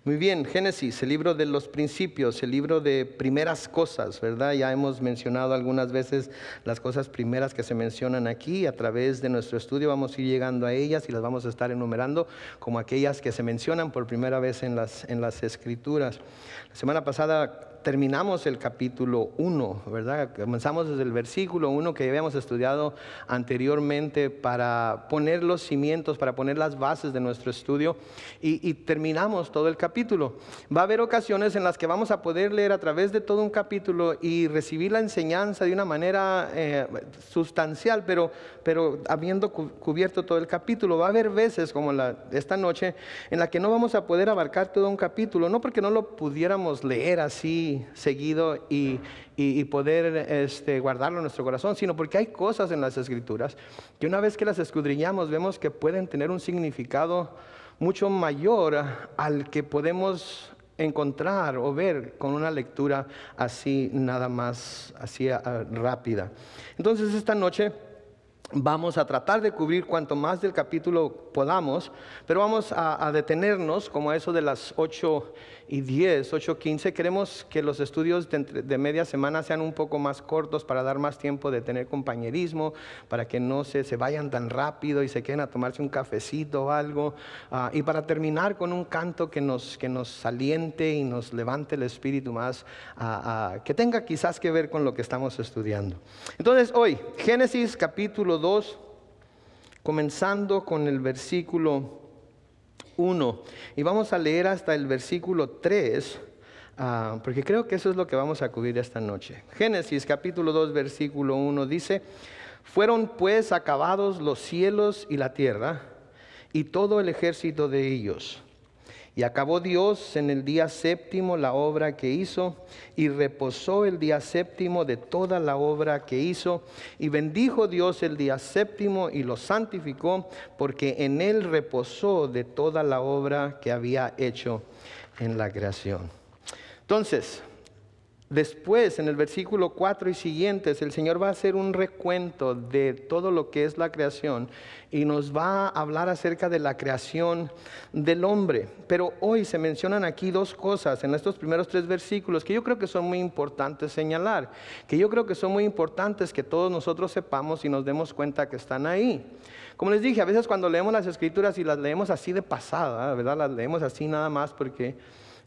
Muy bien, Génesis, el libro de los principios, el libro de primeras cosas, ¿verdad? Ya hemos mencionado algunas veces las cosas primeras que se mencionan aquí. A través de nuestro estudio vamos a ir llegando a ellas y las vamos a estar enumerando como aquellas que se mencionan por primera vez en las Escrituras. La semana pasada terminamos el capítulo 1, ¿verdad? Comenzamos desde el versículo 1 que habíamos estudiado anteriormente para poner los cimientos, para poner las bases de nuestro estudio y terminamos todo el capítulo. Va a haber ocasiones en las que vamos a poder leer a través de todo un capítulo y recibir la enseñanza de una manera sustancial, pero habiendo cubierto todo el capítulo. Va a haber veces como esta noche en la que no vamos a poder abarcar todo un capítulo, no porque no lo pudiéramos leer así seguido y poder guardarlo en nuestro corazón, sino porque hay cosas en las Escrituras que una vez que las escudriñamos vemos que pueden tener un significado mucho mayor al que podemos encontrar o ver con una lectura así nada más, así rápida. Entonces esta noche vamos a tratar de cubrir cuanto más del capítulo podamos, pero vamos a detenernos como a eso de las 8:10, 8:15. Queremos que los estudios de media semana sean un poco más cortos para dar más tiempo de tener compañerismo, para que no se vayan tan rápido y se queden a tomarse un cafecito o algo, y para terminar con un canto que nos aliente y nos levante el espíritu más, que tenga quizás que ver con lo que estamos estudiando. Entonces hoy, Génesis capítulo 2, comenzando con el versículo 1, y vamos a leer hasta el versículo 3, porque creo que eso es lo que vamos a cubrir esta noche. Génesis capítulo 2, versículo 1 dice: fueron pues acabados los cielos y la tierra, y todo el ejército de ellos. Y acabó Dios en el día séptimo la obra que hizo, y reposó el día séptimo de toda la obra que hizo. Y bendijo Dios el día séptimo y lo santificó, porque en él reposó de toda la obra que había hecho en la creación. Entonces, después, en el versículo 4 y siguientes, el Señor va a hacer un recuento de todo lo que es la creación y nos va a hablar acerca de la creación del hombre. Pero hoy se mencionan aquí dos cosas en estos primeros 3 versículos que yo creo que son muy importantes señalar, que yo creo que son muy importantes que todos nosotros sepamos y nos demos cuenta que están ahí. Como les dije, a veces cuando leemos las Escrituras y las leemos así de pasada, ¿verdad? Las leemos así nada más porque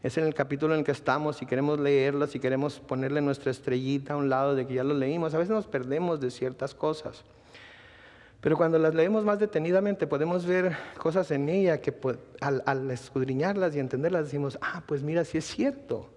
es en el capítulo en el que estamos y queremos leerlas y queremos ponerle nuestra estrellita a un lado de que ya lo leímos. A veces nos perdemos de ciertas cosas. Pero cuando las leemos más detenidamente podemos ver cosas en ella que al escudriñarlas y entenderlas decimos: pues mira, sí es cierto.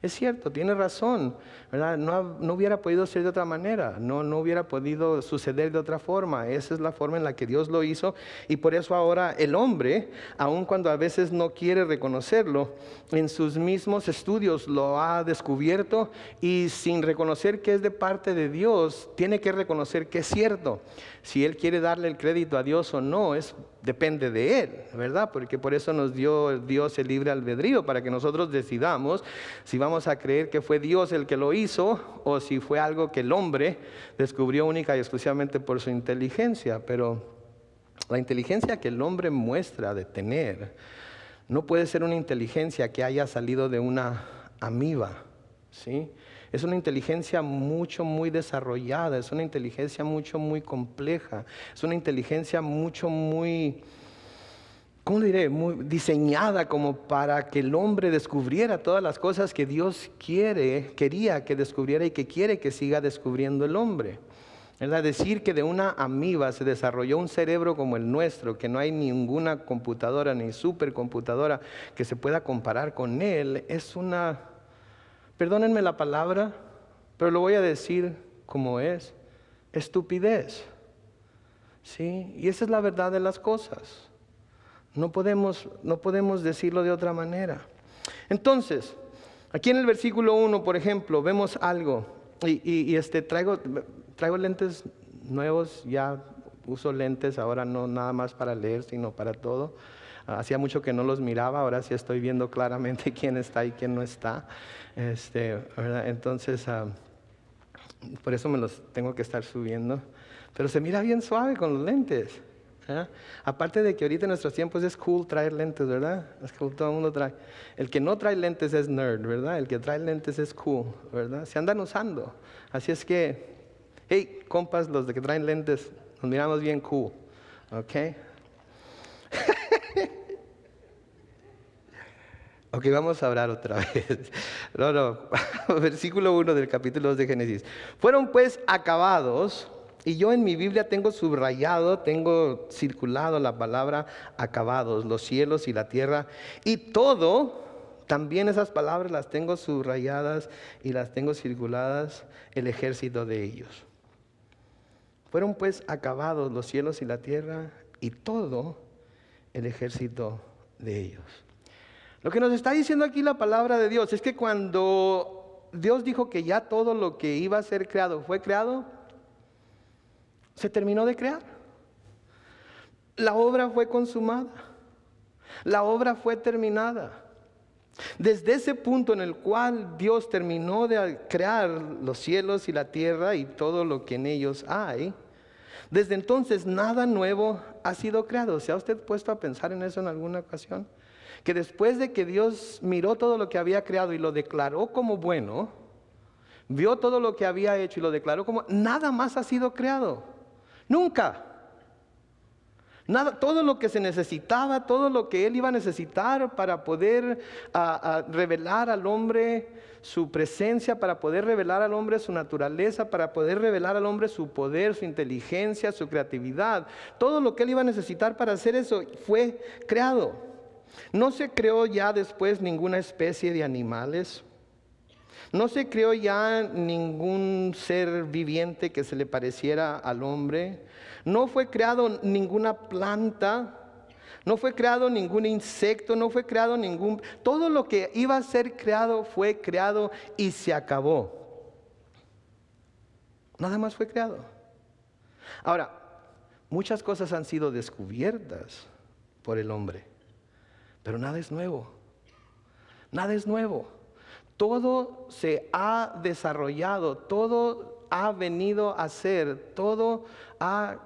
Es cierto, tiene razón, ¿verdad? No hubiera podido ser de otra manera, no hubiera podido suceder de otra forma. Esa es la forma en la que Dios lo hizo, y por eso ahora el hombre, aun cuando a veces no quiere reconocerlo, en sus mismos estudios lo ha descubierto, y sin reconocer que es de parte de Dios, tiene que reconocer que es cierto. Si él quiere darle el crédito a Dios o no, depende de él, ¿verdad? Porque por eso nos dio Dios el libre albedrío, para que nosotros decidamos si vamos a creer que fue Dios el que lo hizo o si fue algo que el hombre descubrió única y exclusivamente por su inteligencia. Pero la inteligencia que el hombre muestra de tener no puede ser una inteligencia que haya salido de una amiba, ¿sí? Es una inteligencia muy desarrollada, es una inteligencia muy compleja, es una inteligencia muy, ¿cómo diré? Muy diseñada como para que el hombre descubriera todas las cosas que Dios quería que descubriera y que quiere que siga descubriendo el hombre. Es decir, que de una amiba se desarrolló un cerebro como el nuestro, que no hay ninguna computadora ni supercomputadora que se pueda comparar con él, es una, perdónenme la palabra, pero lo voy a decir como es, estupidez. ¿Sí? Y esa es la verdad de las cosas. No podemos decirlo de otra manera. Entonces, aquí en el versículo 1, por ejemplo, vemos algo. Y traigo lentes nuevos, ya uso lentes ahora no nada más para leer, sino para todo. Hacía mucho que no los miraba, ahora sí estoy viendo claramente quién está y quién no está. ¿Verdad? Entonces, por eso me los tengo que estar subiendo. Pero se mira bien suave con los lentes. ¿eh? Aparte de que ahorita en nuestros tiempos es cool traer lentes, ¿verdad? Es cool, todo el mundo trae. El que no trae lentes es nerd, ¿verdad? El que trae lentes es cool, ¿verdad? Se andan usando. Así es que, hey, compas, los de que traen lentes, nos miramos bien cool, ¿ok? Ok, vamos a orar otra vez. No. Versículo 1 del capítulo 2 de Génesis. Fueron pues acabados, y yo en mi Biblia tengo subrayado, tengo circulado la palabra acabados, los cielos y la tierra, y todo, también esas palabras las tengo subrayadas y las tengo circuladas, el ejército de ellos. Fueron pues acabados los cielos y la tierra, y todo el ejército de ellos. Lo que nos está diciendo aquí la palabra de Dios es que cuando Dios dijo que ya todo lo que iba a ser creado fue creado, se terminó de crear. La obra fue consumada. La obra fue terminada. Desde ese punto en el cual Dios terminó de crear los cielos y la tierra y todo lo que en ellos hay, desde entonces nada nuevo ha sido creado. ¿Se ha usted puesto a pensar en eso en alguna ocasión? Que después de que Dios miró todo lo que había creado y lo declaró como bueno, vio todo lo que había hecho y lo declaró como, nada más ha sido creado. Nunca. Nada, todo lo que se necesitaba, todo lo que Él iba a necesitar para poder revelar al hombre su presencia, para poder revelar al hombre su naturaleza, para poder revelar al hombre su poder, su inteligencia, su creatividad. Todo lo que Él iba a necesitar para hacer eso fue creado. No se creó ya después ninguna especie de animales. No se creó ya ningún ser viviente que se le pareciera al hombre. No fue creado ninguna planta. No fue creado ningún insecto. No fue creado ningún... Todo lo que iba a ser creado fue creado y se acabó. Nada más fue creado. Ahora, muchas cosas han sido descubiertas por el hombre. Pero nada es nuevo. Nada es nuevo. Todo se ha desarrollado, todo ha venido a ser, todo ha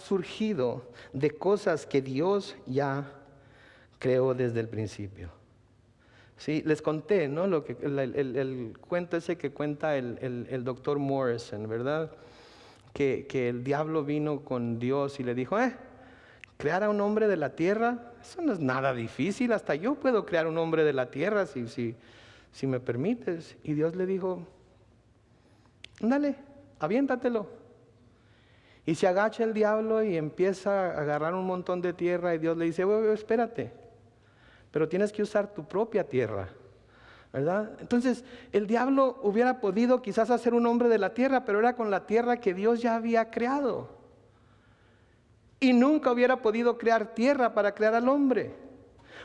surgido de cosas que Dios ya creó desde el principio. Sí, les conté, ¿no? El cuento ese que cuenta el doctor Morrison, ¿verdad? Que el diablo vino con Dios y le dijo, crear a un hombre de la tierra, eso no es nada difícil, hasta yo puedo crear un hombre de la tierra si me permites. Y Dios le dijo, ándale, aviéntatelo. Y se agacha el diablo y empieza a agarrar un montón de tierra y Dios le dice, espérate, pero tienes que usar tu propia tierra, ¿verdad? Entonces el diablo hubiera podido quizás hacer un hombre de la tierra, pero era con la tierra que Dios ya había creado. Y nunca hubiera podido crear tierra para crear al hombre.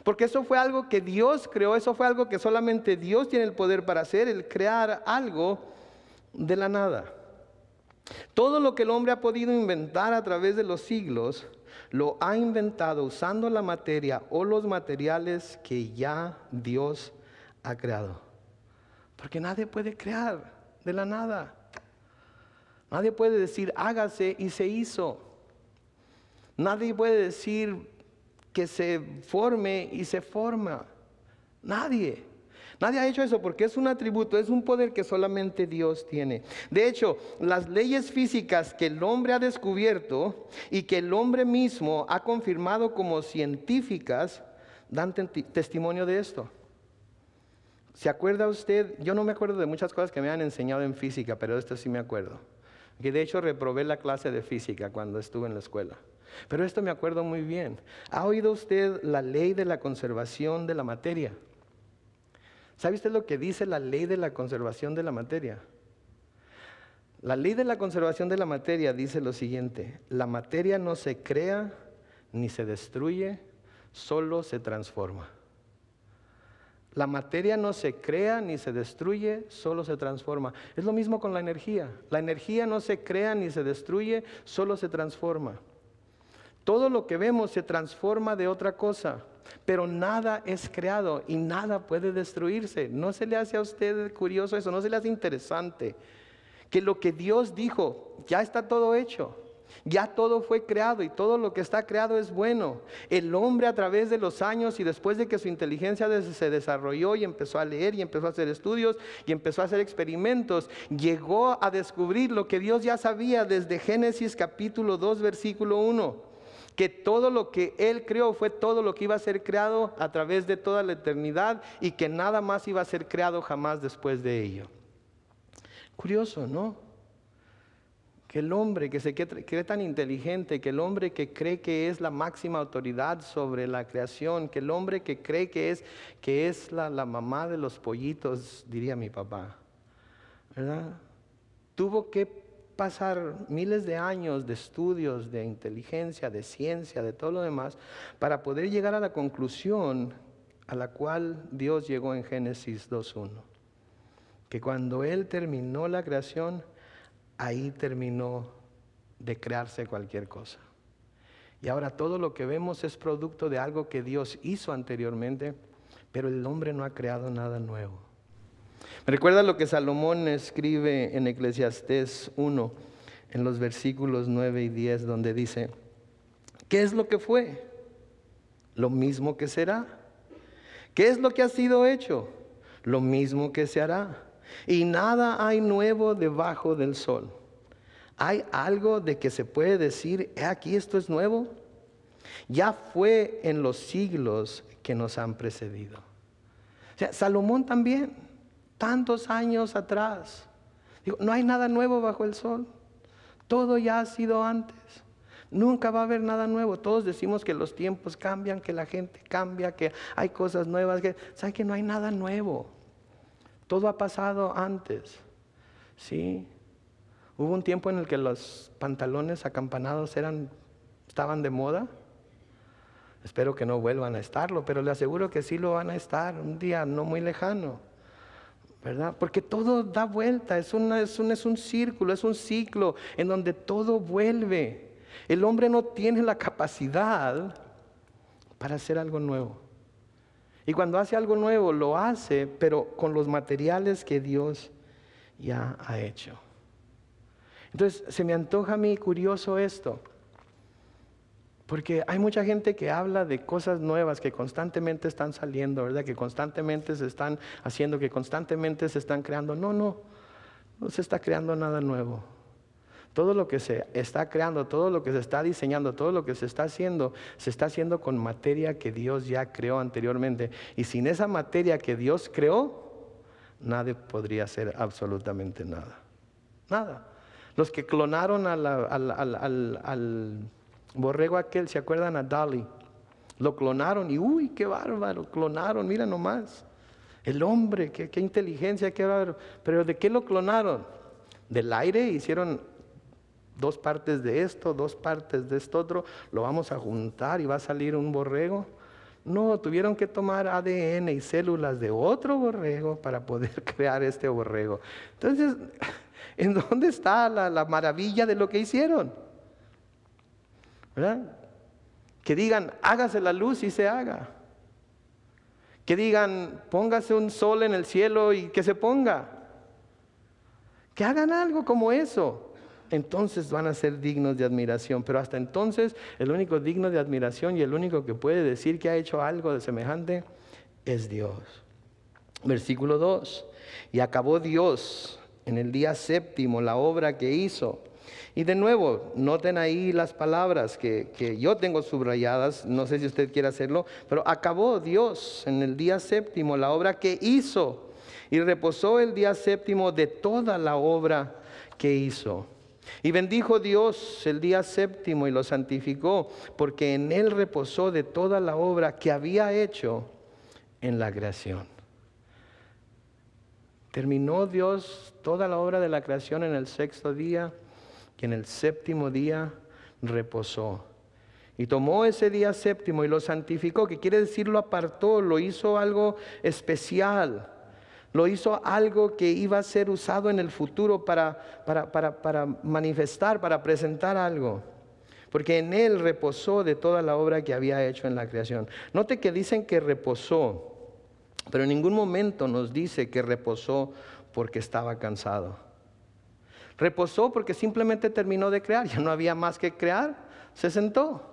Porque eso fue algo que Dios creó, eso fue algo que solamente Dios tiene el poder para hacer, el crear algo de la nada. Todo lo que el hombre ha podido inventar a través de los siglos, lo ha inventado usando la materia o los materiales que ya Dios ha creado. Porque nadie puede crear de la nada. Nadie puede decir hágase y se hizo. Nadie puede decir que se forme y se forma. Nadie ha hecho eso porque es un atributo, es un poder que solamente Dios tiene. De hecho, las leyes físicas que el hombre ha descubierto y que el hombre mismo ha confirmado como científicas, dan testimonio de esto. ¿Se acuerda usted? Yo no me acuerdo de muchas cosas que me han enseñado en física, pero esto sí me acuerdo. Que de hecho reprobé la clase de física cuando estuve en la escuela. Pero esto me acuerdo muy bien. ¿Ha oído usted la ley de la conservación de la materia? ¿Sabe usted lo que dice la ley de la conservación de la materia? La ley de la conservación de la materia dice lo siguiente: la materia no se crea ni se destruye, solo se transforma. La materia no se crea ni se destruye, solo se transforma. Es lo mismo con la energía. La energía no se crea ni se destruye, solo se transforma. Todo lo que vemos se transforma de otra cosa, pero nada es creado y nada puede destruirse. ¿No se le hace a usted curioso eso? ¿No se le hace interesante? Que lo que Dios dijo, ya está todo hecho. Ya todo fue creado y todo lo que está creado es bueno. El hombre a través de los años y después de que su inteligencia se desarrolló y empezó a leer y empezó a hacer estudios y empezó a hacer experimentos, llegó a descubrir lo que Dios ya sabía desde Génesis capítulo 2 versículo 1. Que todo lo que Él creó fue todo lo que iba a ser creado a través de toda la eternidad y que nada más iba a ser creado jamás después de ello. Curioso, ¿no? Que el hombre que se cree tan inteligente, que el hombre que cree que es la máxima autoridad sobre la creación, que el hombre que cree que es la mamá de los pollitos, diría mi papá, ¿verdad? Tuvo que pasar miles de años de estudios, de inteligencia, de ciencia, de todo lo demás, para poder llegar a la conclusión a la cual Dios llegó en Génesis 2:1. Que cuando Él terminó la creación, ahí terminó de crearse cualquier cosa. Y ahora todo lo que vemos es producto de algo que Dios hizo anteriormente, pero el hombre no ha creado nada nuevo. Me recuerda lo que Salomón escribe en Eclesiastés 1, en los versículos 9 y 10, donde dice: ¿qué es lo que fue? Lo mismo que será. ¿Qué es lo que ha sido hecho? Lo mismo que se hará. Y nada hay nuevo debajo del sol. ¿Hay algo de que se puede decir, aquí esto es nuevo? Ya fue en los siglos que nos han precedido. O sea, Salomón también, tantos años atrás, digo, no hay nada nuevo bajo el sol. Todo ya ha sido antes. Nunca va a haber nada nuevo. Todos decimos que los tiempos cambian, que la gente cambia, que hay cosas nuevas. ¿Sabe que no hay nada nuevo? Todo ha pasado antes, ¿sí? Hubo un tiempo en el que los pantalones acampanados estaban de moda. Espero que no vuelvan a estarlo, pero le aseguro que sí lo van a estar un día no muy lejano, ¿verdad? Porque todo da vuelta, es un círculo, es un ciclo en donde todo vuelve. El hombre no tiene la capacidad para hacer algo nuevo. Y cuando hace algo nuevo, lo hace, pero con los materiales que Dios ya ha hecho. Entonces, se me antoja a mí curioso esto, porque hay mucha gente que habla de cosas nuevas que constantemente están saliendo, ¿verdad? Que constantemente se están haciendo, que constantemente se están creando. No se está creando nada nuevo. Todo lo que se está creando, todo lo que se está diseñando, todo lo que se está haciendo con materia que Dios ya creó anteriormente. Y sin esa materia que Dios creó, nadie podría hacer absolutamente nada. Nada. Los que clonaron al borrego aquel, ¿se acuerdan? A Dolly. Lo clonaron y ¡uy, qué bárbaro! Clonaron, mira nomás. El hombre, qué inteligencia, qué bárbaro. Pero ¿de qué lo clonaron? Del aire. Hicieron 2 partes de esto, 2 partes de esto otro, lo vamos a juntar y va a salir un borrego. No, tuvieron que tomar ADN y células de otro borrego para poder crear este borrego. Entonces, ¿en dónde está la maravilla de lo que hicieron? ¿Verdad? Que digan, hágase la luz y se haga. Que digan, póngase un sol en el cielo y que se ponga. Que hagan algo como eso. Entonces van a ser dignos de admiración. Pero hasta entonces, el único digno de admiración y el único que puede decir que ha hecho algo de semejante es Dios. Versículo 2. Y acabó Dios en el día séptimo la obra que hizo. Y de nuevo, noten ahí las palabras que yo tengo subrayadas. No sé si usted quiere hacerlo, pero acabó Dios en el día séptimo la obra que hizo. Y reposó el día séptimo de toda la obra que hizo. Y bendijo Dios el día séptimo y lo santificó, porque en él reposó de toda la obra que había hecho en la creación. Terminó Dios toda la obra de la creación en el 6º día, y en el 7º día reposó. Y tomó ese día séptimo y lo santificó, que quiere decir lo apartó, lo hizo algo especial. Lo hizo algo que iba a ser usado en el futuro para manifestar, para presentar algo. Porque en él reposó de toda la obra que había hecho en la creación. Note que dicen que reposó, pero en ningún momento nos dice que reposó porque estaba cansado. Reposó porque simplemente terminó de crear, ya no había más que crear, se sentó.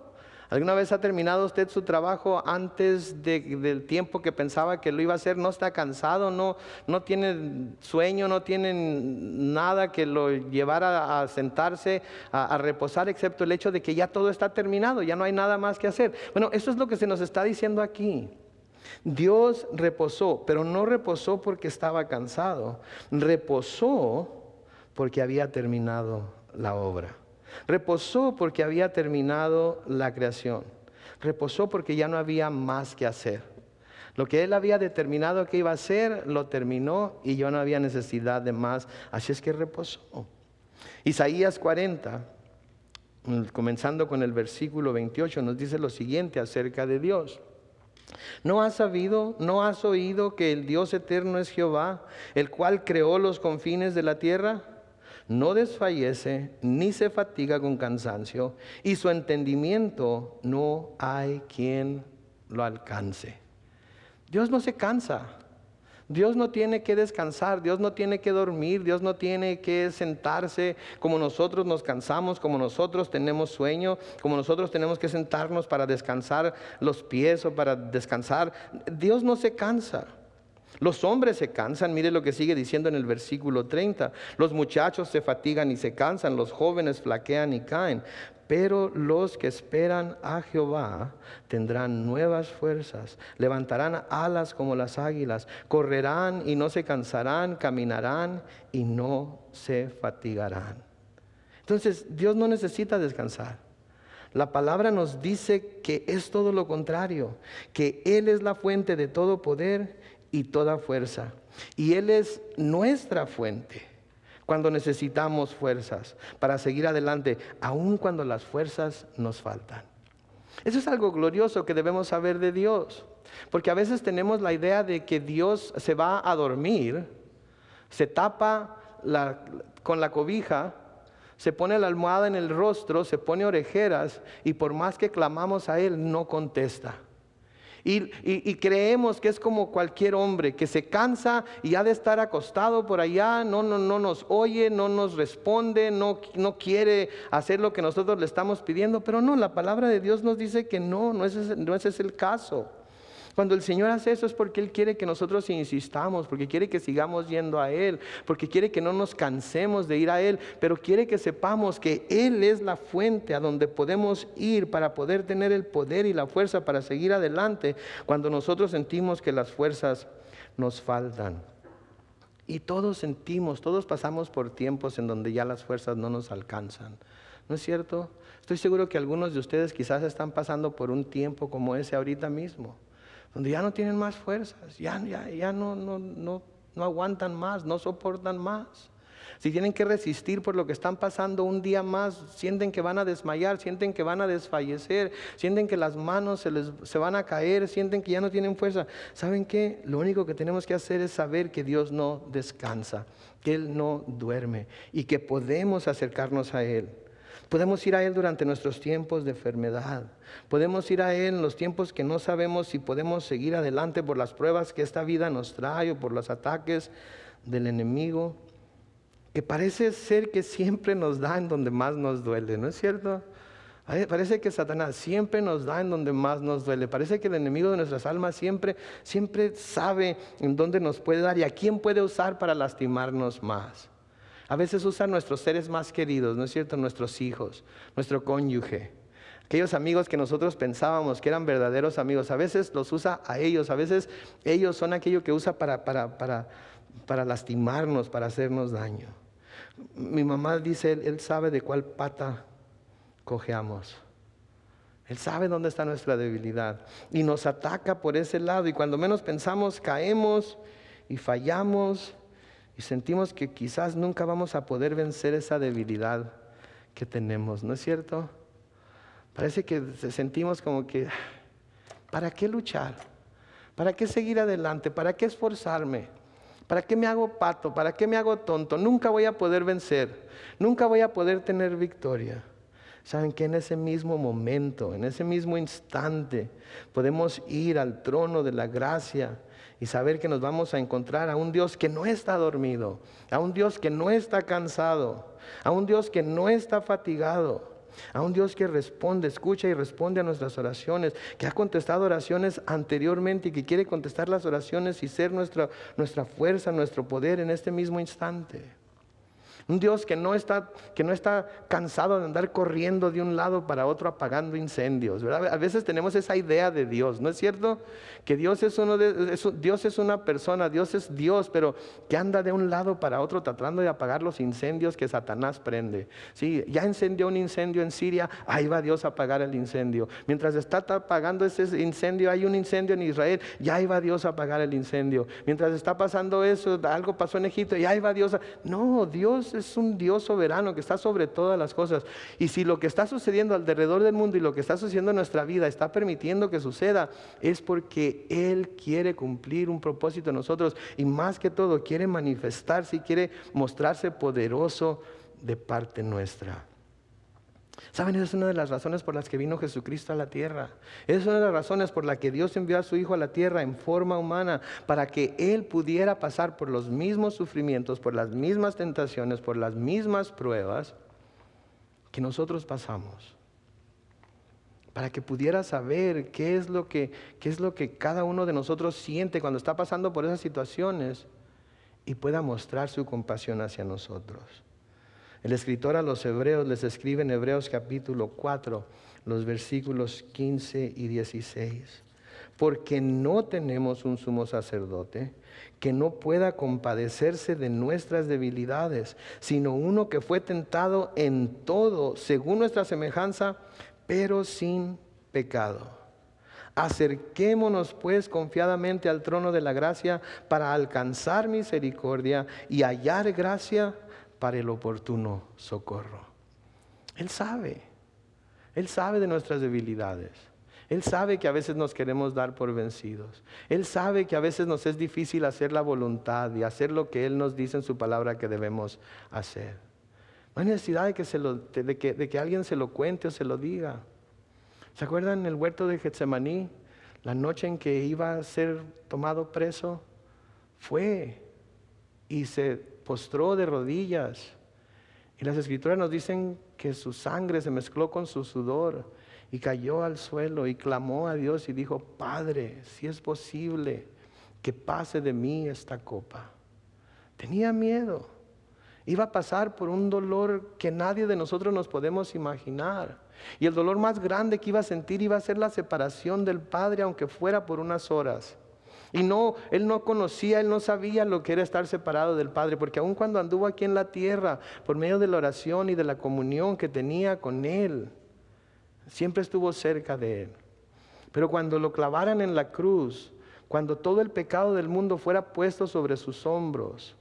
¿Alguna vez ha terminado usted su trabajo antes del tiempo que pensaba que lo iba a hacer? ¿No está cansado? ¿No tiene sueño? ¿No tiene nada que lo llevara a sentarse, a reposar, excepto el hecho de que ya todo está terminado, ya no hay nada más que hacer? Bueno, eso es lo que se nos está diciendo aquí. Dios reposó, pero no reposó porque estaba cansado. Reposó porque había terminado la obra. Reposó porque había terminado la creación. Reposó porque ya no había más que hacer. Lo que Él había determinado que iba a hacer, lo terminó y ya no había necesidad de más. Así es que reposó. Isaías 40, comenzando con el versículo 28, nos dice lo siguiente acerca de Dios. ¿No has sabido, no has oído que el Dios eterno es Jehová, el cual creó los confines de la tierra? No desfallece ni se fatiga con cansancio, y su entendimiento no hay quien lo alcance. Dios no se cansa. Dios no tiene que descansar, Dios no tiene que dormir, Dios no tiene que sentarse como nosotros nos cansamos, como nosotros tenemos sueño, como nosotros tenemos que sentarnos para descansar los pies o para descansar. Dios no se cansa. Los hombres se cansan, mire lo que sigue diciendo en el versículo 30. Los muchachos se fatigan y se cansan, los jóvenes flaquean y caen. Pero los que esperan a Jehová tendrán nuevas fuerzas, levantarán alas como las águilas, correrán y no se cansarán, caminarán y no se fatigarán. Entonces, Dios no necesita descansar. La palabra nos dice que es todo lo contrario, que Él es la fuente de todo poder y toda fuerza. Y Él es nuestra fuente cuando necesitamos fuerzas para seguir adelante, aun cuando las fuerzas nos faltan. Eso es algo glorioso que debemos saber de Dios, porque a veces tenemos la idea de que Dios se va a dormir, se tapa con la cobija, se pone la almohada en el rostro, se pone orejeras y por más que clamamos a Él no contesta. Y creemos que es como cualquier hombre que se cansa y ha de estar acostado por allá, no nos oye, no nos responde, no quiere hacer lo que nosotros le estamos pidiendo. Pero no, la palabra de Dios nos dice que no ese es el caso. Cuando el Señor hace eso es porque Él quiere que nosotros insistamos, porque quiere que sigamos yendo a Él, porque quiere que no nos cansemos de ir a Él, pero quiere que sepamos que Él es la fuente a donde podemos ir para poder tener el poder y la fuerza para seguir adelante cuando nosotros sentimos que las fuerzas nos faltan. Y todos pasamos por tiempos en donde ya las fuerzas no nos alcanzan. ¿No es cierto? Estoy seguro que algunos de ustedes quizás están pasando por un tiempo como ese ahorita mismo, donde ya no tienen más fuerzas, ya no aguantan más, no soportan más. Si tienen que resistir por lo que están pasando un día más, sienten que van a desmayar, sienten que van a desfallecer, sienten que las manos se van a caer, sienten que ya no tienen fuerza. ¿Saben qué? Lo único que tenemos que hacer es saber que Dios no descansa, que Él no duerme y que podemos acercarnos a Él. Podemos ir a Él durante nuestros tiempos de enfermedad. Podemos ir a Él en los tiempos que no sabemos si podemos seguir adelante por las pruebas que esta vida nos trae o por los ataques del enemigo, que parece ser que siempre nos da en donde más nos duele, ¿no es cierto? Parece que Satanás siempre nos da en donde más nos duele. Parece que el enemigo de nuestras almas siempre sabe en dónde nos puede dar y a quién puede usar para lastimarnos más. A veces usa nuestros seres más queridos, ¿no es cierto? Nuestros hijos, nuestro cónyuge. Aquellos amigos que nosotros pensábamos que eran verdaderos amigos, a veces los usa a ellos, a veces ellos son aquello que usa para lastimarnos, para hacernos daño. Mi mamá dice, él sabe de cuál pata cojeamos. Él sabe dónde está nuestra debilidad y nos ataca por ese lado. Y cuando menos pensamos, caemos y fallamos. Y sentimos que quizás nunca vamos a poder vencer esa debilidad que tenemos, ¿no es cierto? Parece que sentimos como que, ¿para qué luchar? ¿Para qué seguir adelante? ¿Para qué esforzarme? ¿Para qué me hago pato? ¿Para qué me hago tonto? Nunca voy a poder vencer, nunca voy a poder tener victoria. ¿Saben que en ese mismo momento, en ese mismo instante, podemos ir al trono de la gracia y saber que nos vamos a encontrar a un Dios que no está dormido, a un Dios que no está cansado, a un Dios que no está fatigado, a un Dios que responde, escucha y responde a nuestras oraciones, que ha contestado oraciones anteriormente y que quiere contestar las oraciones y ser nuestra fuerza, nuestro poder en este mismo instante? Un Dios que no está cansado de andar corriendo de un lado para otro apagando incendios, ¿verdad? A veces tenemos esa idea de Dios, ¿no es cierto? Que Dios es Dios es una persona, Dios es Dios, pero que anda de un lado para otro tratando de apagar los incendios que Satanás prende. Sí, ya encendió un incendio en Siria, ahí va Dios a apagar el incendio. Mientras está apagando ese incendio, hay un incendio en Israel, ya ahí va Dios a apagar el incendio. Mientras está pasando eso, algo pasó en Egipto, y ahí va Dios No, Dios es un Dios soberano que está sobre todas las cosas. Y si lo que está sucediendo alrededor del mundo y lo que está sucediendo en nuestra vida está permitiendo que suceda, es porque Él quiere cumplir un propósito en nosotros, y más que todo quiere manifestarse y quiere mostrarse poderoso de parte nuestra. ¿Saben? Esa es una de las razones por las que vino Jesucristo a la tierra. Esa es una de las razones por las que Dios envió a su Hijo a la tierra en forma humana, para que Él pudiera pasar por los mismos sufrimientos, por las mismas tentaciones, por las mismas pruebas que nosotros pasamos. Para que pudiera saber qué es lo que cada uno de nosotros siente cuando está pasando por esas situaciones, y pueda mostrar su compasión hacia nosotros. El escritor a los Hebreos les escribe en Hebreos capítulo 4, los versículos 15 y 16. Porque no tenemos un sumo sacerdote que no pueda compadecerse de nuestras debilidades, sino uno que fue tentado en todo, según nuestra semejanza, pero sin pecado. Acerquémonos pues confiadamente al trono de la gracia para alcanzar misericordia y hallar gracia para el oportuno socorro. Él sabe de nuestras debilidades. Él sabe que a veces nos queremos dar por vencidos. Él sabe que a veces nos es difícil hacer la voluntad y hacer lo que Él nos dice en su palabra que debemos hacer. No hay necesidad de que alguien se lo cuente o se lo diga. ¿Se acuerdan en el huerto de Getsemaní? La noche en que iba a ser tomado preso, fue y se postró de rodillas. Y las escrituras nos dicen que su sangre se mezcló con su sudor y cayó al suelo y clamó a Dios y dijo: Padre, si es posible, que pase de mí esta copa. Tenía miedo. Iba a pasar por un dolor que nadie de nosotros nos podemos imaginar. Y el dolor más grande que iba a sentir iba a ser la separación del Padre, aunque fuera por unas horas. Y él no conocía, él no sabía lo que era estar separado del Padre, porque aun cuando anduvo aquí en la tierra, por medio de la oración y de la comunión que tenía con Él, siempre estuvo cerca de Él. Pero cuando lo clavaran en la cruz, cuando todo el pecado del mundo fuera puesto sobre sus hombros,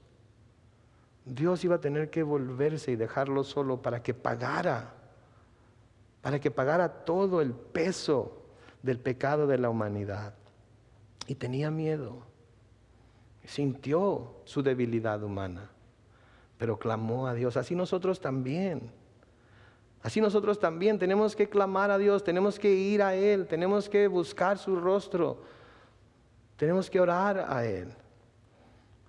Dios iba a tener que volverse y dejarlo solo para que pagara todo el peso del pecado de la humanidad. Y tenía miedo, sintió su debilidad humana, pero clamó a Dios. Así nosotros también tenemos que clamar a Dios, tenemos que ir a Él, tenemos que buscar su rostro, tenemos que orar a Él,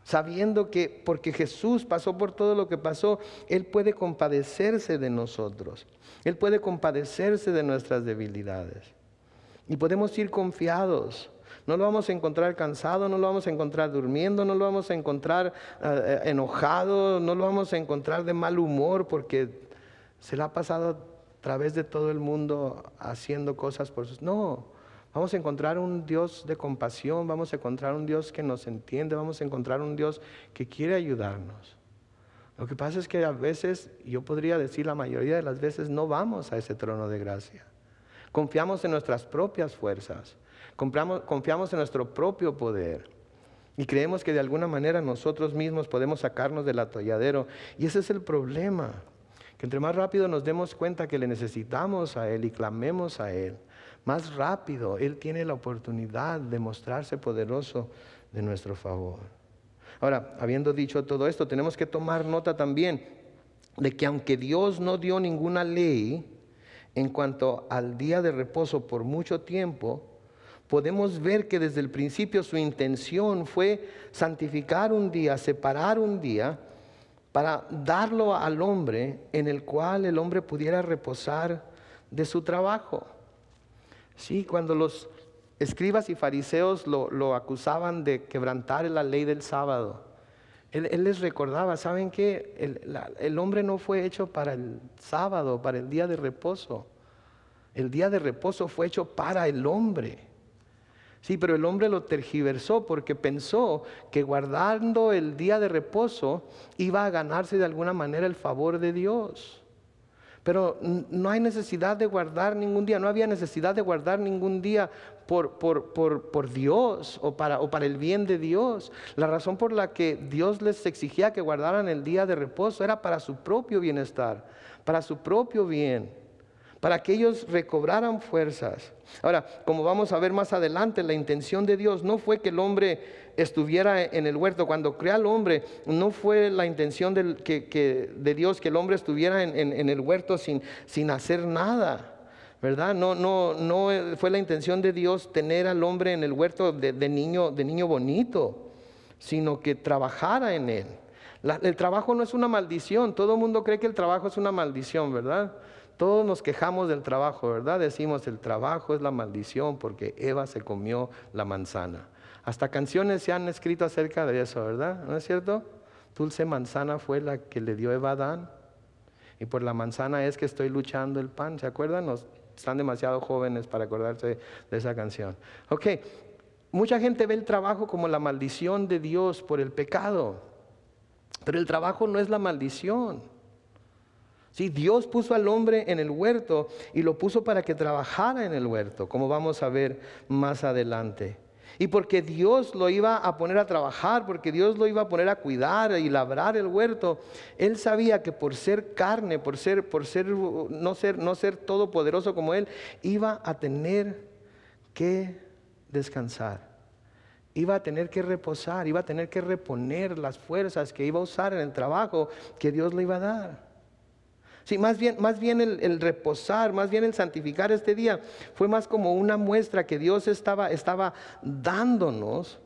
sabiendo que porque Jesús pasó por todo lo que pasó, Él puede compadecerse de nosotros, Él puede compadecerse de nuestras debilidades, y podemos ir confiados. No lo vamos a encontrar cansado, no lo vamos a encontrar durmiendo, no lo vamos a encontrar enojado, no lo vamos a encontrar de mal humor porque se le ha pasado a través de todo el mundo haciendo cosas por sus... No, vamos a encontrar un Dios de compasión, vamos a encontrar un Dios que nos entiende, vamos a encontrar un Dios que quiere ayudarnos. Lo que pasa es que a veces, yo podría decir la mayoría de las veces, no vamos a ese trono de gracia. Confiamos en nuestras propias fuerzas. Confiamos en nuestro propio poder y creemos que de alguna manera nosotros mismos podemos sacarnos del atolladero. Y ese es el problema, que entre más rápido nos demos cuenta que le necesitamos a Él y clamemos a Él, más rápido Él tiene la oportunidad de mostrarse poderoso de nuestro favor. Ahora, habiendo dicho todo esto, tenemos que tomar nota también de que aunque Dios no dio ninguna ley, en cuanto al día de reposo por mucho tiempo, podemos ver que desde el principio su intención fue santificar un día, separar un día, para darlo al hombre en el cual el hombre pudiera reposar de su trabajo. Sí, cuando los escribas y fariseos lo acusaban de quebrantar la ley del sábado, él les recordaba, ¿saben qué? El hombre no fue hecho para el sábado, para el día de reposo. El día de reposo fue hecho para el hombre. Sí, pero el hombre lo tergiversó porque pensó que guardando el día de reposo iba a ganarse de alguna manera el favor de Dios. Pero no hay necesidad de guardar ningún día, no había necesidad de guardar ningún día por Dios o para el bien de Dios. La razón por la que Dios les exigía que guardaran el día de reposo era para su propio bienestar, para su propio bien, para que ellos recobraran fuerzas. Ahora, como vamos a ver más adelante, la intención de Dios no fue que el hombre estuviera en el huerto. Cuando creó al hombre, no fue la intención de Dios que el hombre estuviera en el huerto sin hacer nada, ¿verdad? No fue la intención de Dios tener al hombre en el huerto de niño bonito, sino que trabajara en él. El trabajo no es una maldición. Todo el mundo cree que el trabajo es una maldición, ¿verdad? Todos nos quejamos del trabajo, ¿verdad? Decimos el trabajo es la maldición porque Eva se comió la manzana. Hasta canciones se han escrito acerca de eso, ¿verdad? ¿No es cierto? Dulce manzana fue la que le dio Eva a Adán. Y por la manzana es que estoy luchando el pan. ¿Se acuerdan? Están demasiado jóvenes para acordarse de esa canción. Ok, mucha gente ve el trabajo como la maldición de Dios por el pecado. Pero el trabajo no es la maldición. Sí, Dios puso al hombre en el huerto y lo puso para que trabajara en el huerto, como vamos a ver más adelante. Y porque Dios lo iba a poner a trabajar, porque Dios lo iba a poner a cuidar y labrar el huerto, Él sabía que por ser carne, no ser todopoderoso como Él, iba a tener que descansar. Iba a tener que reposar, iba a tener que reponer las fuerzas que iba a usar en el trabajo que Dios le iba a dar. Sí, más bien el reposar, más bien el santificar este día fue más como una muestra que Dios estaba dándonos,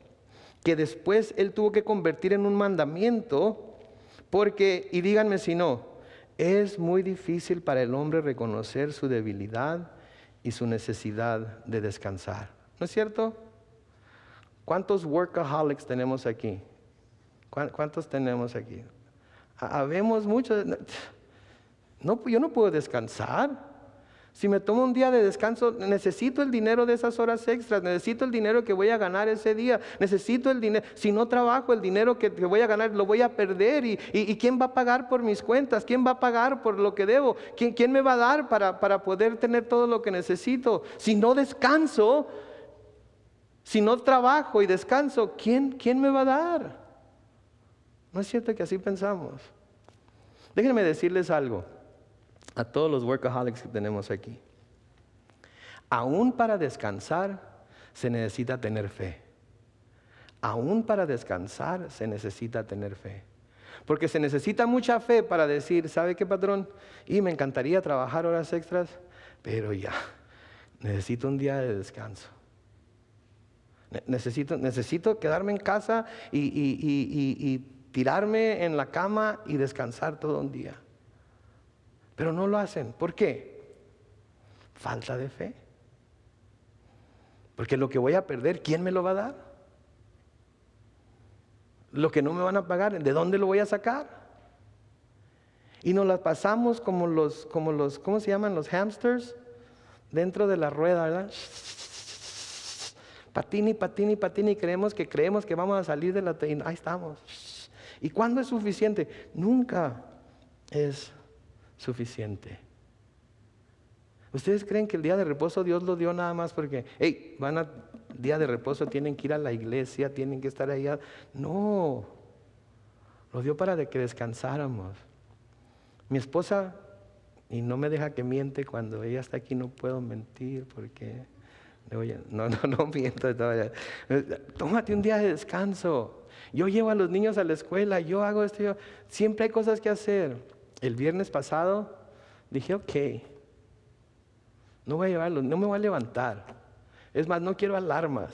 que después Él tuvo que convertir en un mandamiento, porque, y díganme si no, es muy difícil para el hombre reconocer su debilidad y su necesidad de descansar. ¿No es cierto? ¿Cuántos workaholics tenemos aquí? ¿Cuántos tenemos aquí? Habemos muchos. No, yo no puedo descansar. Si me tomo un día de descanso, necesito el dinero de esas horas extras, necesito el dinero que voy a ganar ese día, necesito el dinero. Si no trabajo, el dinero que voy a ganar lo voy a perder. ¿Y quién va a pagar por mis cuentas? ¿Quién va a pagar por lo que debo? ¿Quién me va a dar para poder tener todo lo que necesito? Si no descanso, si no trabajo y descanso, ¿quién me va a dar? ¿No es cierto que así pensamos? Déjenme decirles algo a todos los workaholics que tenemos aquí. Aún para descansar se necesita tener fe. Aún para descansar se necesita tener fe. Porque se necesita mucha fe para decir, ¿sabe qué, patrón? Y me encantaría trabajar horas extras, pero ya, necesito un día de descanso. Necesito quedarme en casa y tirarme en la cama y descansar todo un día. Pero no lo hacen. ¿Por qué? Falta de fe. Porque lo que voy a perder, ¿quién me lo va a dar? Lo que no me van a pagar, ¿de dónde lo voy a sacar? Y nos las pasamos como los, ¿cómo se llaman? Los hamsters dentro de la rueda, ¿verdad? Patina y creemos que vamos a salir de la... Ahí estamos. ¿Y cuándo es suficiente? Nunca es suficiente. ¿Ustedes creen que el día de reposo Dios lo dio nada más porque, hey, día de reposo, tienen que ir a la iglesia, tienen que estar allá? No, lo dio para que descansáramos. Mi esposa, y no me deja que miente, cuando ella está aquí no puedo mentir porque, no miento todavía. Tómate un día de descanso. Yo llevo a los niños a la escuela, yo hago esto, siempre hay cosas que hacer. El viernes pasado dije, ok, No voy a llevarlo, no me voy a levantar. Es más, no quiero alarmas.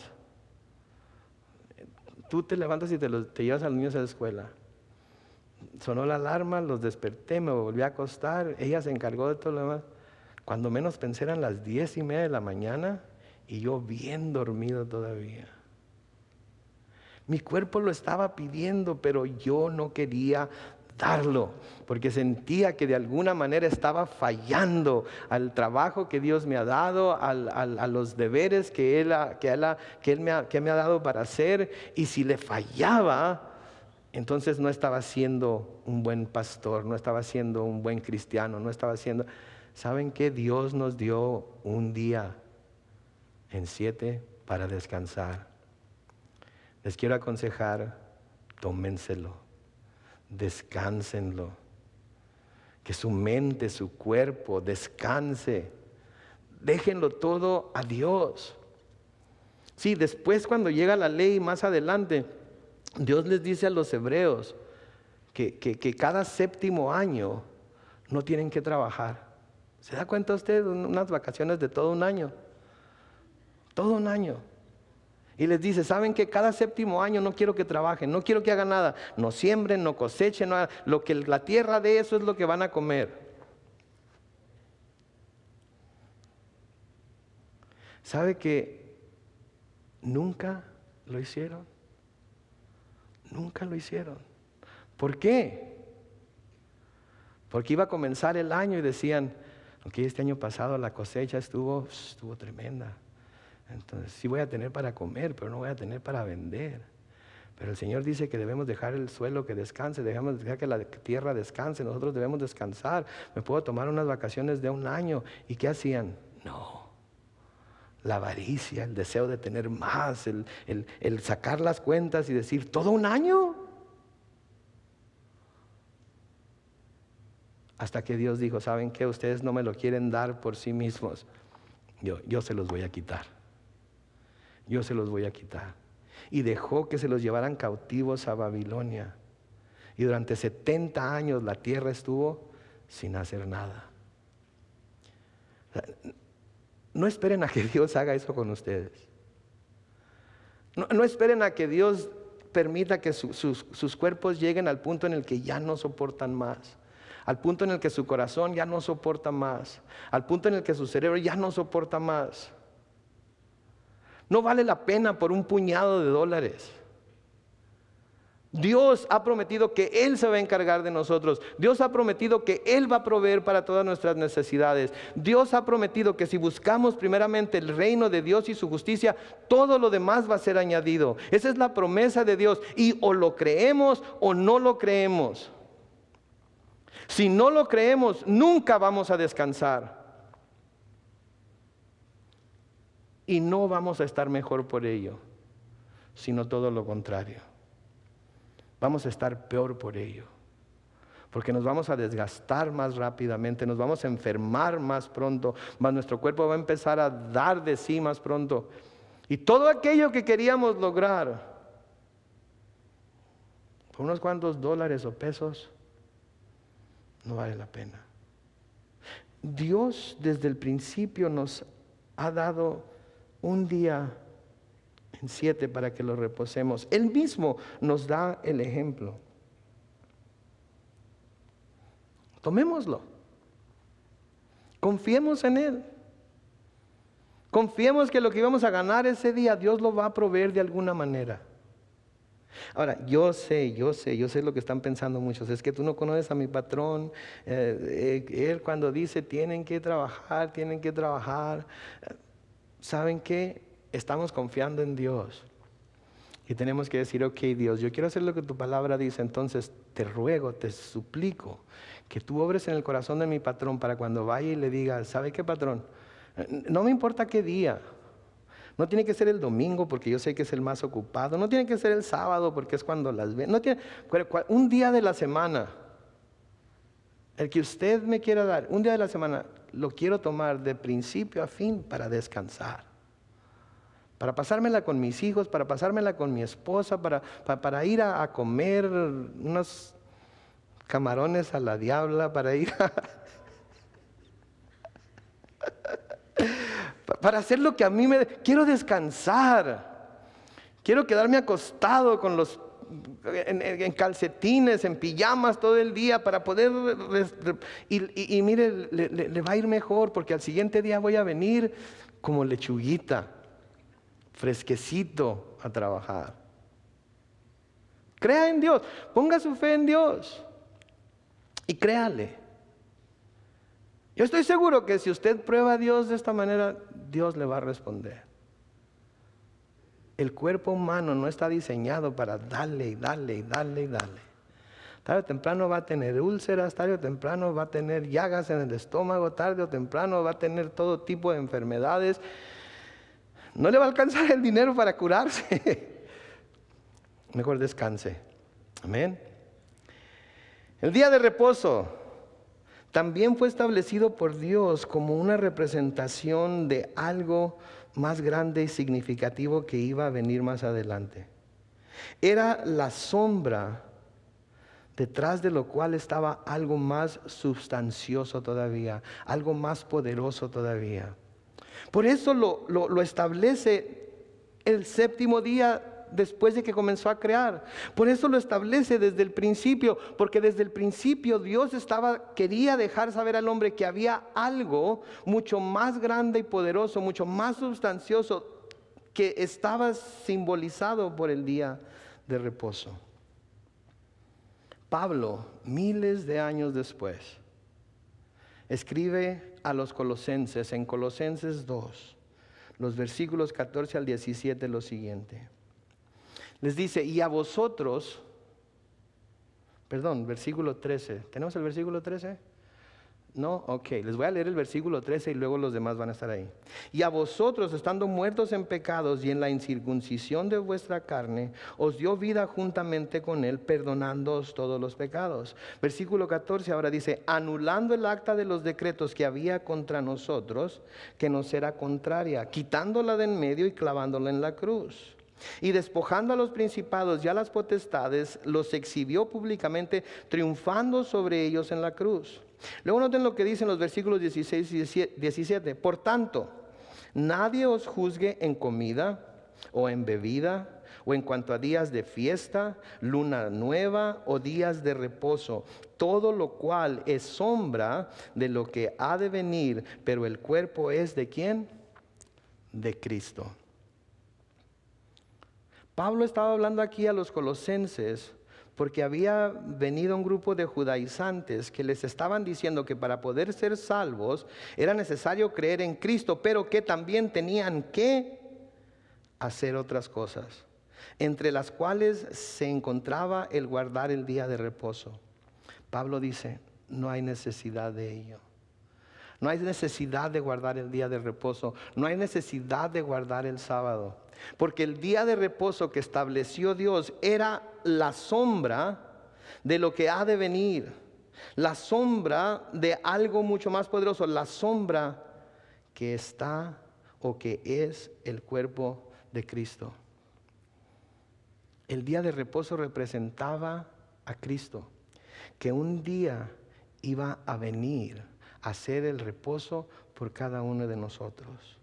Tú te levantas y te llevas a los niños a la escuela. Sonó la alarma, los desperté, me volví a acostar. Ella se encargó de todo lo demás. Cuando menos pensé eran las 10:30 de la mañana y yo bien dormido todavía. Mi cuerpo lo estaba pidiendo, pero yo no quería darlo, porque sentía que de alguna manera estaba fallando al trabajo que Dios me ha dado, a los deberes que Él me ha dado para hacer, y si le fallaba, entonces no estaba siendo un buen pastor, no estaba siendo un buen cristiano, no estaba siendo... ¿Saben qué? Dios nos dio un día en 7 para descansar. Les quiero aconsejar, tómenselo, descánsenlo, que su mente, su cuerpo descanse, déjenlo todo a Dios. Sí, después cuando llega la ley más adelante, Dios les dice a los hebreos que cada 7º año no tienen que trabajar. ¿Se da cuenta usted? Unas vacaciones de todo un año. Todo un año. Y les dice, ¿saben que cada 7º año no quiero que trabajen, no quiero que hagan nada? No siembren, no cosechen, no, lo que la tierra dé, eso es lo que van a comer. ¿Sabe que nunca lo hicieron? Nunca lo hicieron. ¿Por qué? Porque iba a comenzar el año y decían, ok, este año pasado la cosecha estuvo tremenda. Entonces sí voy a tener para comer, pero no voy a tener para vender. Pero el Señor dice que debemos dejar el suelo que descanse, debemos dejar que la tierra descanse, nosotros debemos descansar. Me puedo tomar unas vacaciones de un año. ¿Y qué hacían? No. La avaricia, el deseo de tener más, el sacar las cuentas y decir, ¿todo un año? Hasta que Dios dijo, ¿saben qué? Ustedes no me lo quieren dar por sí mismos. Yo se los voy a quitar. Yo se los voy a quitar. Y dejó que se los llevaran cautivos a Babilonia. Y durante 70 años la tierra estuvo sin hacer nada. No esperen a que Dios haga eso con ustedes. No esperen a que Dios permita que sus cuerpos lleguen al punto en el que ya no soportan más. Al punto en el que su corazón ya no soporta más. Al punto en el que su cerebro ya no soporta más. No vale la pena por un puñado de dólares. Dios ha prometido que Él se va a encargar de nosotros. Dios ha prometido que Él va a proveer para todas nuestras necesidades. Dios ha prometido que si buscamos primeramente el reino de Dios y su justicia, todo lo demás va a ser añadido. Esa es la promesa de Dios. Y o lo creemos o no lo creemos. Si no lo creemos, nunca vamos a descansar. Y no vamos a estar mejor por ello, sino todo lo contrario. Vamos a estar peor por ello, porque nos vamos a desgastar más rápidamente, nos vamos a enfermar más pronto, más nuestro cuerpo va a empezar a dar de sí más pronto. Y todo aquello que queríamos lograr, por unos cuantos dólares o pesos, no vale la pena. Dios desde el principio nos ha dado un día en 7 para que lo reposemos. Él mismo nos da el ejemplo. Tomémoslo. Confiemos en Él. Confiemos que lo que íbamos a ganar ese día, Dios lo va a proveer de alguna manera. Ahora, yo sé lo que están pensando muchos. Es que tú no conoces a mi patrón. Él cuando dice tienen que trabajar. ¿Saben qué? Estamos confiando en Dios. Y tenemos que decir, ok Dios, yo quiero hacer lo que tu palabra dice. Entonces te ruego, te suplico que tú obres en el corazón de mi patrón para cuando vaya y le diga, ¿sabe qué patrón? No me importa qué día. No tiene que ser el domingo porque yo sé que es el más ocupado. No tiene que ser el sábado porque es cuando las ven. Un día de la semana. El que usted me quiera dar, un día de la semana, lo quiero tomar de principio a fin para descansar. Para pasármela con mis hijos, para pasármela con mi esposa, para ir a comer unos camarones a la diabla, para ir a... para hacer lo que a mí quiero descansar, quiero quedarme acostado con en calcetines, en pijamas todo el día para poder, y mire, le va a ir mejor porque al siguiente día voy a venir como lechuguita, fresquecito a trabajar. Crea en Dios, ponga su fe en Dios y créale. Yo estoy seguro que si usted prueba a Dios de esta manera, Dios le va a responder. El cuerpo humano no está diseñado para darle y darle y darle y darle. Tarde o temprano va a tener úlceras, tarde o temprano va a tener llagas en el estómago, tarde o temprano va a tener todo tipo de enfermedades. No le va a alcanzar el dinero para curarse. Mejor descanse. Amén. El día de reposo también fue establecido por Dios como una representación de algo más grande y significativo que iba a venir más adelante. Era la sombra detrás de lo cual estaba algo más sustancioso todavía, algo más poderoso todavía. Por eso lo establece el séptimo día después de que comenzó a crear. Por eso lo establece desde el principio, porque desde el principio Dios quería dejar saber al hombre que había algo mucho más grande y poderoso, mucho más sustancioso, que estaba simbolizado por el día de reposo. Pablo, miles de años después, escribe a los colosenses en Colosenses 2, los versículos 14 al 17, lo siguiente. Les dice, y a vosotros, versículo 13. ¿Tenemos el versículo 13? No, ok, les voy a leer el versículo 13 y luego los demás van a estar ahí. Y a vosotros, estando muertos en pecados y en la incircuncisión de vuestra carne, os dio vida juntamente con él, perdonándoos todos los pecados. Versículo 14 ahora dice, anulando el acta de los decretos que había contra nosotros, que nos era contraria, quitándola de en medio y clavándola en la cruz. Y despojando a los principados y a las potestades, los exhibió públicamente, triunfando sobre ellos en la cruz. Luego noten lo que dicen los versículos 16 y 17. Por tanto, nadie os juzgue en comida o en bebida, o en cuanto a días de fiesta, luna nueva o días de reposo, todo lo cual es sombra de lo que ha de venir, pero el cuerpo es ¿de quién? De Cristo. Pablo estaba hablando aquí a los colosenses porque había venido un grupo de judaizantes que les estaban diciendo que para poder ser salvos era necesario creer en Cristo, pero que también tenían que hacer otras cosas, entre las cuales se encontraba el guardar el día de reposo. Pablo dice, no hay necesidad de ello. No hay necesidad de guardar el día de reposo. No hay necesidad de guardar el sábado. Porque el día de reposo que estableció Dios era la sombra de lo que ha de venir. La sombra de algo mucho más poderoso. La sombra que está o que es el cuerpo de Cristo. El día de reposo representaba a Cristo, que un día iba a venir a hacer el reposo por cada uno de nosotros.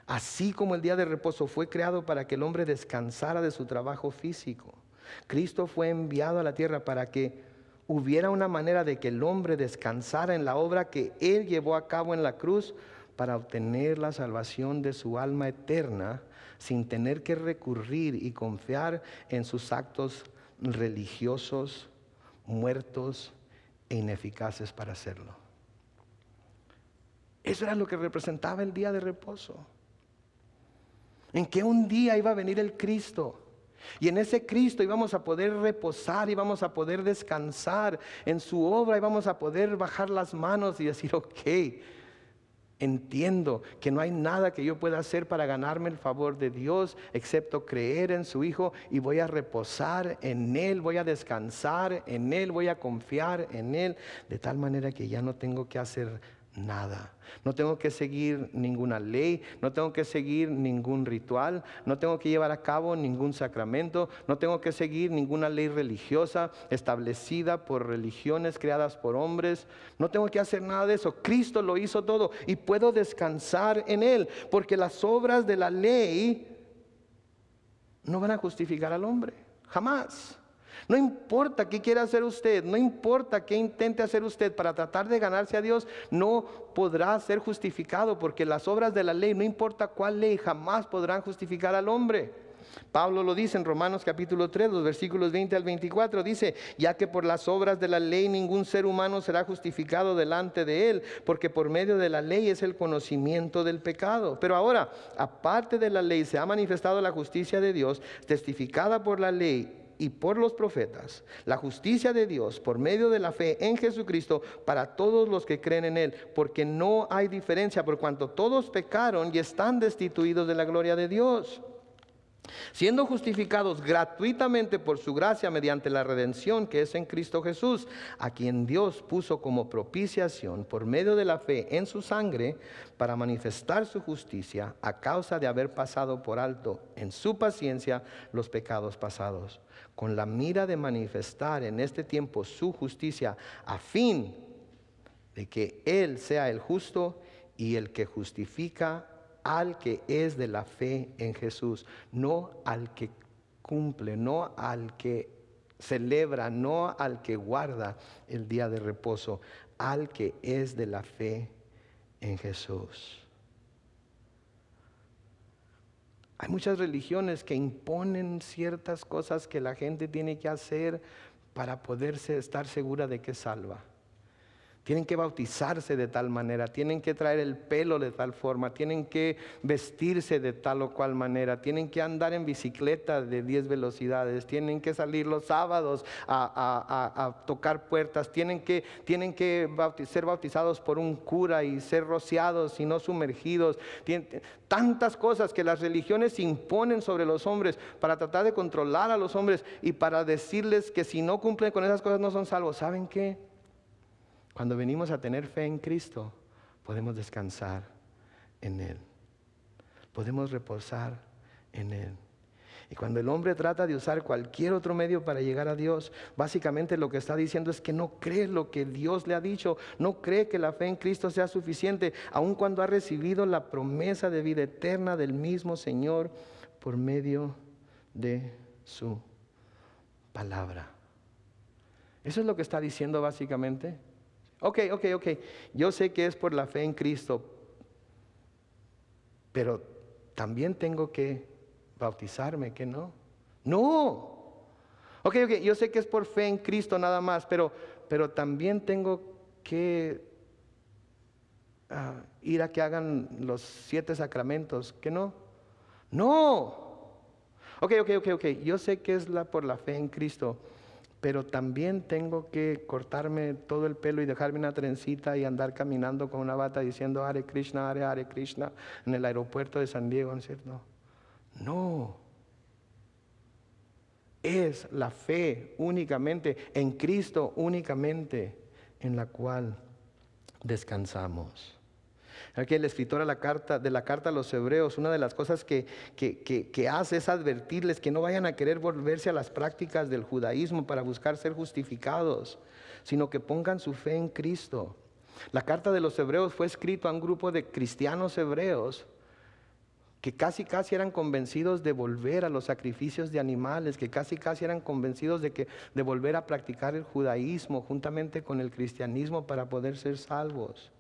Así como el día de reposo fue creado para que el hombre descansara de su trabajo físico, Cristo fue enviado a la tierra para que hubiera una manera de que el hombre descansara en la obra que Él llevó a cabo en la cruz para obtener la salvación de su alma eterna sin tener que recurrir y confiar en sus actos religiosos, muertos e ineficaces para hacerlo. Eso era lo que representaba el día de reposo. En que un día iba a venir el Cristo. Y en ese Cristo íbamos a poder reposar, íbamos a poder descansar en su obra, íbamos a poder bajar las manos y decir, ok, entiendo que no hay nada que yo pueda hacer para ganarme el favor de Dios, excepto creer en su Hijo, y voy a reposar en Él, voy a descansar en Él, voy a confiar en Él, de tal manera que ya no tengo que hacer nada. No tengo que seguir ninguna ley, no tengo que seguir ningún ritual, no tengo que llevar a cabo ningún sacramento, no tengo que seguir ninguna ley religiosa establecida por religiones creadas por hombres. No tengo que hacer nada de eso. Cristo lo hizo todo y puedo descansar en Él, porque las obras de la ley no van a justificar al hombre, jamás. No importa qué quiera hacer usted, no importa qué intente hacer usted para tratar de ganarse a Dios, no podrá ser justificado, porque las obras de la ley, no importa cuál ley, jamás podrán justificar al hombre. Pablo lo dice en Romanos capítulo 3, los versículos 20 al 24, dice: ya que por las obras de la ley ningún ser humano será justificado delante de él, porque por medio de la ley es el conocimiento del pecado. Pero ahora, aparte de la ley, se ha manifestado la justicia de Dios, testificada por la ley y por los profetas, la justicia de Dios por medio de la fe en Jesucristo para todos los que creen en Él, porque no hay diferencia, por cuanto todos pecaron y están destituidos de la gloria de Dios, siendo justificados gratuitamente por su gracia mediante la redención que es en Cristo Jesús, a quien Dios puso como propiciación por medio de la fe en su sangre, para manifestar su justicia a causa de haber pasado por alto en su paciencia los pecados pasados, con la mira de manifestar en este tiempo su justicia, a fin de que Él sea el justo y el que justifica al que es de la fe en Jesús, no al que cumple, no al que celebra, no al que guarda el día de reposo, al que es de la fe en Jesús. Hay muchas religiones que imponen ciertas cosas que la gente tiene que hacer para poderse estar segura de que es salva. Tienen que bautizarse de tal manera, tienen que traer el pelo de tal forma, tienen que vestirse de tal o cual manera, tienen que andar en bicicleta de 10 velocidades, tienen que salir los sábados a tocar puertas, tienen que ser bautizados por un cura y ser rociados y no sumergidos. Tantas cosas que las religiones imponen sobre los hombres para tratar de controlar a los hombres y para decirles que si no cumplen con esas cosas no son salvos. ¿Saben qué? Cuando venimos a tener fe en Cristo, podemos descansar en Él. Podemos reposar en Él. Y cuando el hombre trata de usar cualquier otro medio para llegar a Dios, básicamente lo que está diciendo es que no cree lo que Dios le ha dicho, no cree que la fe en Cristo sea suficiente, aun cuando ha recibido la promesa de vida eterna del mismo Señor por medio de su palabra. Eso es lo que está diciendo básicamente. Ok. Yo sé que es por la fe en Cristo, pero también tengo que bautizarme, ¿que no? No. Ok. Yo sé que es por fe en Cristo nada más, pero también tengo que ir a que hagan los 7 sacramentos, ¿que no? No. Ok. Yo sé que es por la fe en Cristo, pero también tengo que cortarme todo el pelo y dejarme una trencita y andar caminando con una bata diciendo Hare Krishna, Hare Krishna en el aeropuerto de San Diego, ¿no es cierto? No. Es la fe únicamente, en Cristo únicamente, en la cual descansamos. Aquí el escritor de la carta a los Hebreos, una de las cosas que hace es advertirles que no vayan a querer volverse a las prácticas del judaísmo para buscar ser justificados, sino que pongan su fe en Cristo. La carta de los Hebreos fue escrita a un grupo de cristianos hebreos que casi eran convencidos de volver a los sacrificios de animales, que casi eran convencidos de volver a practicar el judaísmo juntamente con el cristianismo para poder ser salvos.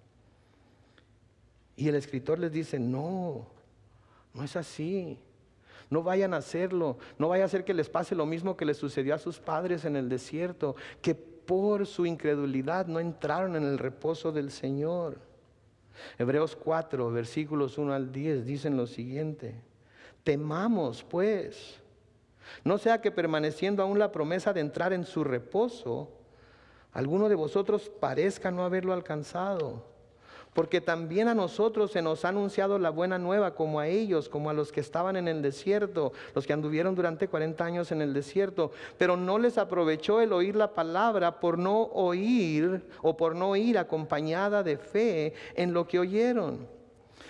Y el escritor les dice, no es así. No vayan a hacerlo. No vaya a ser que les pase lo mismo que les sucedió a sus padres en el desierto, que por su incredulidad no entraron en el reposo del Señor. Hebreos 4, versículos 1 al 10 dicen lo siguiente: temamos pues, no sea que permaneciendo aún la promesa de entrar en su reposo, alguno de vosotros parezca no haberlo alcanzado. Porque también a nosotros se nos ha anunciado la buena nueva, como a ellos, como a los que estaban en el desierto, los que anduvieron durante 40 años en el desierto. Pero no les aprovechó el oír la palabra por no oír o por no ir acompañada de fe en lo que oyeron.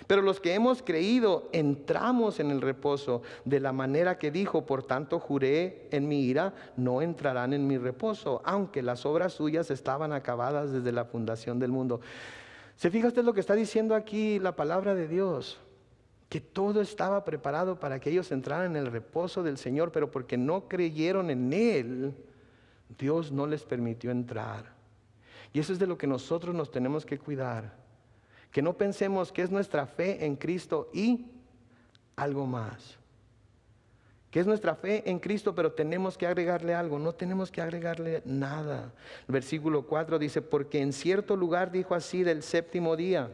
Pero los que hemos creído entramos en el reposo de la manera que dijo: por tanto juré en mi ira, no entrarán en mi reposo, aunque las obras suyas estaban acabadas desde la fundación del mundo. ¿Se fija usted lo que está diciendo aquí la palabra de Dios? Que todo estaba preparado para que ellos entraran en el reposo del Señor, pero porque no creyeron en Él, Dios no les permitió entrar. Y eso es de lo que nosotros nos tenemos que cuidar. Que no pensemos que es nuestra fe en Cristo y algo más. Que es nuestra fe en Cristo, pero tenemos que agregarle algo. No tenemos que agregarle nada. El versículo 4 dice: porque en cierto lugar dijo así del séptimo día,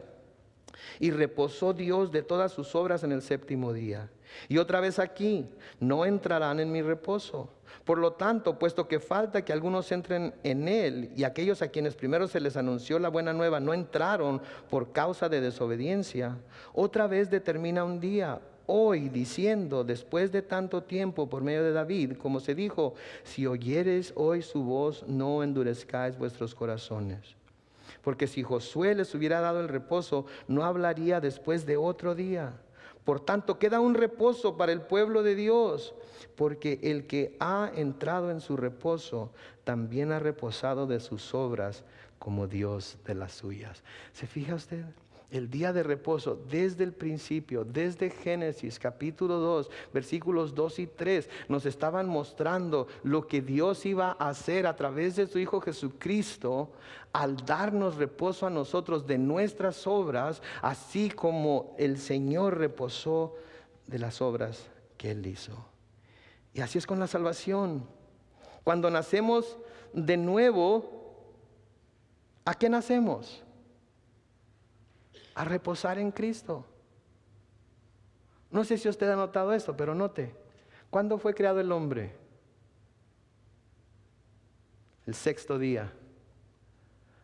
y reposó Dios de todas sus obras en el séptimo día. Y otra vez aquí: no entrarán en mi reposo. Por lo tanto, puesto que falta que algunos entren en él, y aquellos a quienes primero se les anunció la buena nueva no entraron por causa de desobediencia, otra vez determina un día, hoy, diciendo: después de tanto tiempo, por medio de David, como se dijo: si oyereis hoy su voz, no endurezcáis vuestros corazones. Porque si Josué les hubiera dado el reposo, no hablaría después de otro día. Por tanto, queda un reposo para el pueblo de Dios, porque el que ha entrado en su reposo también ha reposado de sus obras, como Dios de las suyas. ¿Se fija usted? El día de reposo, desde el principio, desde Génesis capítulo 2, versículos 2 y 3, nos estaban mostrando lo que Dios iba a hacer a través de su Hijo Jesucristo, al darnos reposo a nosotros de nuestras obras, así como el Señor reposó de las obras que Él hizo. Y así es con la salvación. Cuando nacemos de nuevo, ¿a qué nacemos? A reposar en Cristo. No sé si usted ha notado esto, pero note: ¿cuándo fue creado el hombre? El sexto día.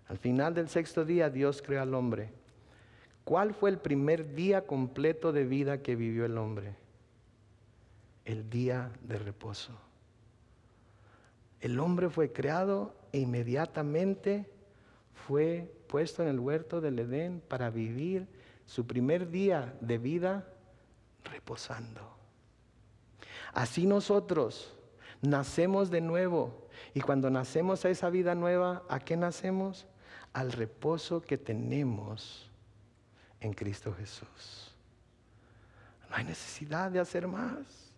Al final del sexto día Dios creó al hombre. ¿Cuál fue el primer día completo de vida que vivió el hombre? El día de reposo. El hombre fue creado e inmediatamente fue puesto en el huerto del Edén para vivir su primer día de vida reposando. Así nosotros nacemos de nuevo, y cuando nacemos a esa vida nueva, ¿a qué nacemos? Al reposo que tenemos en Cristo Jesús. No hay necesidad de hacer más.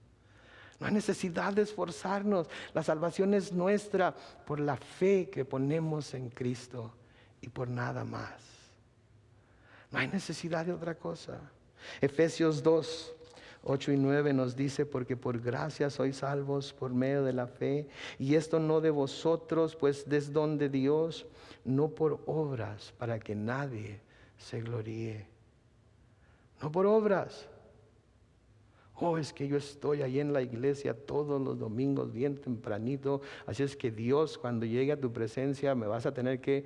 No hay necesidad de esforzarnos. La salvación es nuestra por la fe que ponemos en Cristo y por nada más. No hay necesidad de otra cosa. Efesios 2, 8 y 9 nos dice: porque por gracia sois salvos por medio de la fe, y esto no de vosotros, pues es don de Dios, no por obras, para que nadie se gloríe. No por obras. Oh, es que yo estoy ahí en la iglesia todos los domingos bien tempranito, así es que Dios, cuando llegue a tu presencia, me vas a tener que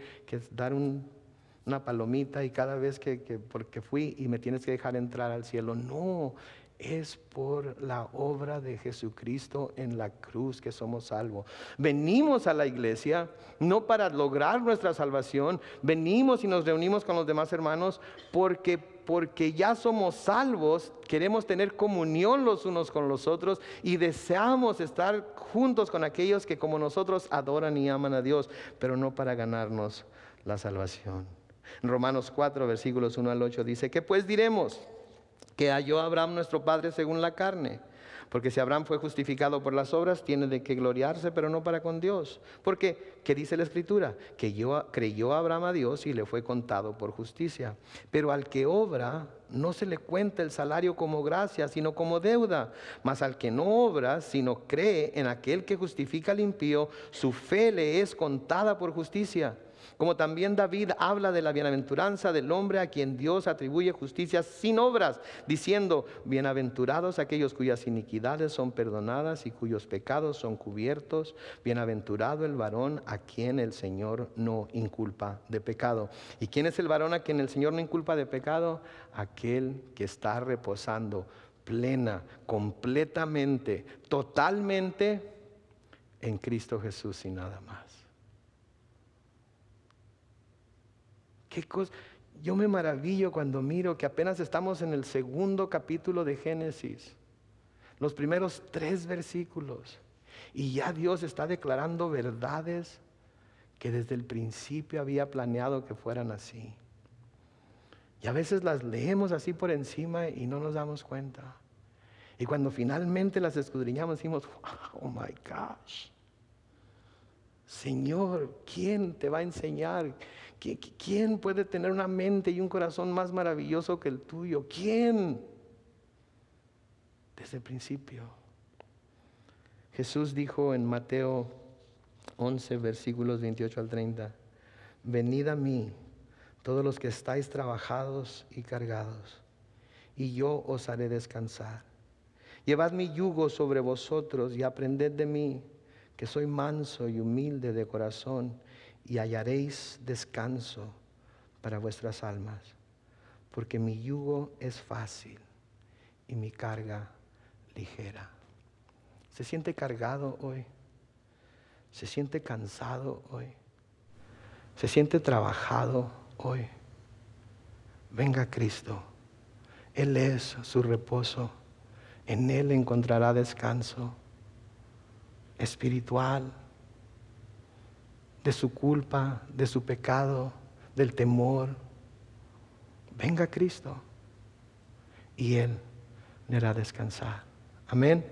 dar una palomita, y cada vez porque fui, y me tienes que dejar entrar al cielo. No, es por la obra de Jesucristo en la cruz que somos salvos. Venimos a la iglesia no para lograr nuestra salvación, venimos y nos reunimos con los demás hermanos porque ya somos salvos, queremos tener comunión los unos con los otros y deseamos estar juntos con aquellos que como nosotros adoran y aman a Dios, pero no para ganarnos la salvación. En Romanos 4, versículos 1 al 8 dice: ¿qué pues diremos? Que halló Abraham nuestro padre según la carne. Porque si Abraham fue justificado por las obras, tiene de qué gloriarse, pero no para con Dios. Porque, ¿qué dice la Escritura? Que creyó Abraham a Dios y le fue contado por justicia. Pero al que obra, no se le cuenta el salario como gracia, sino como deuda. Mas al que no obra, sino cree en aquel que justifica al impío, su fe le es contada por justicia. Como también David habla de la bienaventuranza del hombre a quien Dios atribuye justicia sin obras, diciendo: bienaventurados aquellos cuyas iniquidades son perdonadas y cuyos pecados son cubiertos. Bienaventurado el varón a quien el Señor no inculpa de pecado. ¿Y quién es el varón a quien el Señor no inculpa de pecado? Aquel que está reposando plena, completamente, totalmente en Cristo Jesús y nada más. ¿Qué cosa? Yo me maravillo cuando miro que apenas estamos en el segundo capítulo de Génesis, los primeros 3 versículos, y ya Dios está declarando verdades que desde el principio había planeado que fueran así. Y a veces las leemos así por encima y no nos damos cuenta. Y cuando finalmente las escudriñamos decimos: oh my gosh, Señor, ¿quién te va a enseñar? ¿Quién puede tener una mente y un corazón más maravilloso que el tuyo? ¿Quién? Desde el principio. Jesús dijo en Mateo 11, versículos 28 al 30: venid a mí, todos los que estáis trabajados y cargados, y yo os haré descansar. Llevad mi yugo sobre vosotros y aprended de mí, que soy manso y humilde de corazón, y hallaréis descanso para vuestras almas, porque mi yugo es fácil y mi carga ligera. ¿Se siente cargado hoy? ¿Se siente cansado hoy? ¿Se siente trabajado hoy? Venga a Cristo. Él es su reposo. En Él encontrará descanso espiritual, de su culpa, de su pecado, del temor. Venga a Cristo y Él le hará descansar. Amén.